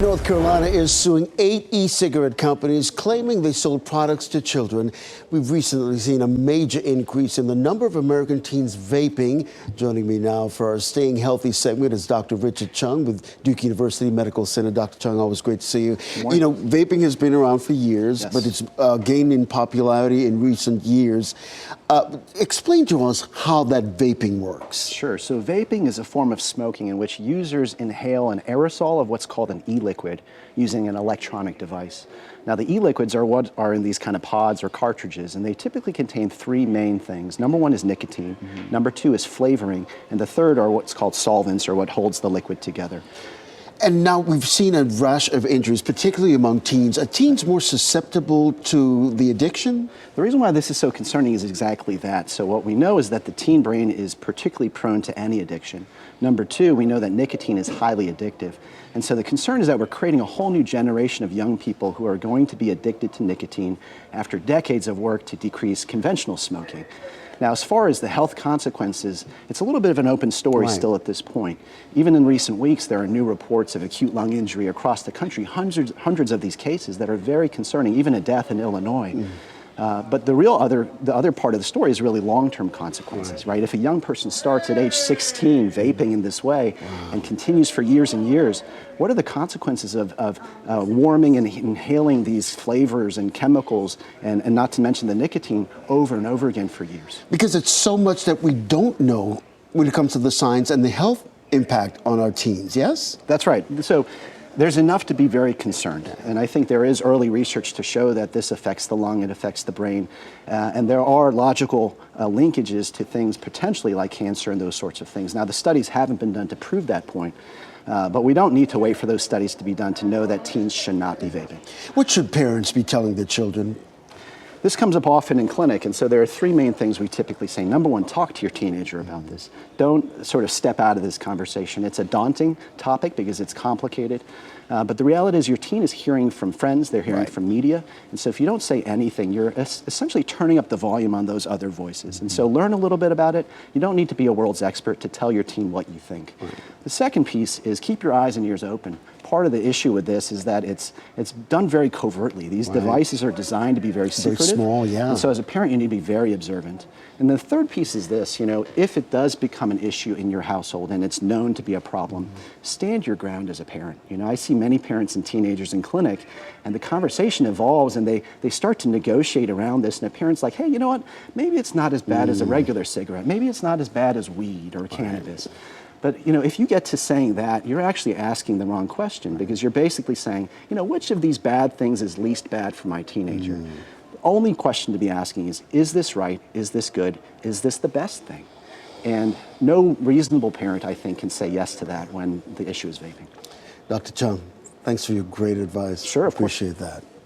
North Carolina is suing 8 e-cigarette companies claiming they sold products to children. We've recently seen a major increase in the number of American teens vaping. Joining me now for our Staying Healthy segment is Dr. Richard Chung with Duke University Medical Center. Dr. Chung, always great to see you. You know, vaping has been around for years, but it's gained in popularity in recent years. Explain to us how that vaping works. Sure. So vaping is a form of smoking in which users inhale an aerosol of what's called an e-liquid using an electronic device. Now, the e-liquids are what are in these kind of pods or cartridges, and they typically contain 3 main things. Number 1 is nicotine. Number 2 is flavoring. And the third are what's called solvents, or what holds the liquid together. And now we've seen a rash of injuries, particularly among teens. Are teens more susceptible to the addiction? The reason why this is so concerning is exactly that. So what we know is that the teen brain is particularly prone to any addiction. Number 2, we know that nicotine is highly addictive. And so the concern is that we're creating a whole new generation of young people who are going to be addicted to nicotine after decades of work to decrease conventional smoking. Now, as far as the health consequences, it's a little bit of an open story still at this point. Even in recent weeks, there are new reports of acute lung injury across the country, hundreds of these cases that are very concerning, even a death in Illinois. But the other part of the story is really long-term consequences, right? If a young person starts at age 16 vaping in this way and continues for years and years, what are the consequences of warming and inhaling these flavors and chemicals, and not to mention the nicotine, over and over again for years? Because it's so much that we don't know when it comes to the science and the health impact on our teens, yes? That's right. So there's enough to be very concerned, and I think there is early research to show that this affects the lung, it affects the brain, and there are logical linkages to things potentially like cancer and those sorts of things. Now, the studies haven't been done to prove that point, but we don't need to wait for those studies to be done to know that teens should not be vaping. What should parents be telling their children? This comes up often in clinic, and so there are 3 main things we typically say. Number 1, talk to your teenager about this. Don't sort of step out of this conversation. It's a daunting topic because it's complicated, but the reality is your teen is hearing from friends, they're hearing from media, and so if you don't say anything, you're essentially turning up the volume on those other voices. And so learn a little bit about it. You don't need to be a world's expert to tell your teen what you think. The second piece is keep your eyes and ears open. Part of the issue with this is that it's done very covertly. These devices are designed to be very secretive. Very small, yeah. And so as a parent, you need to be very observant. And the third piece is this, you know, if it does become an issue in your household and it's known to be a problem, stand your ground as a parent. You know, I see many parents and teenagers in clinic, and the conversation evolves and they start to negotiate around this, and a parent's like, hey, you know what, maybe it's not as bad as a regular cigarette. Maybe it's not as bad as weed or cannabis. But, you know, if you get to saying that, you're actually asking the wrong question, because you're basically saying, you know, which of these bad things is least bad for my teenager? The only question to be asking is this right? Is this good? Is this the best thing? And no reasonable parent, I think, can say yes to that when the issue is vaping. Dr. Chung, thanks for your great advice. Sure, of course. Appreciate that.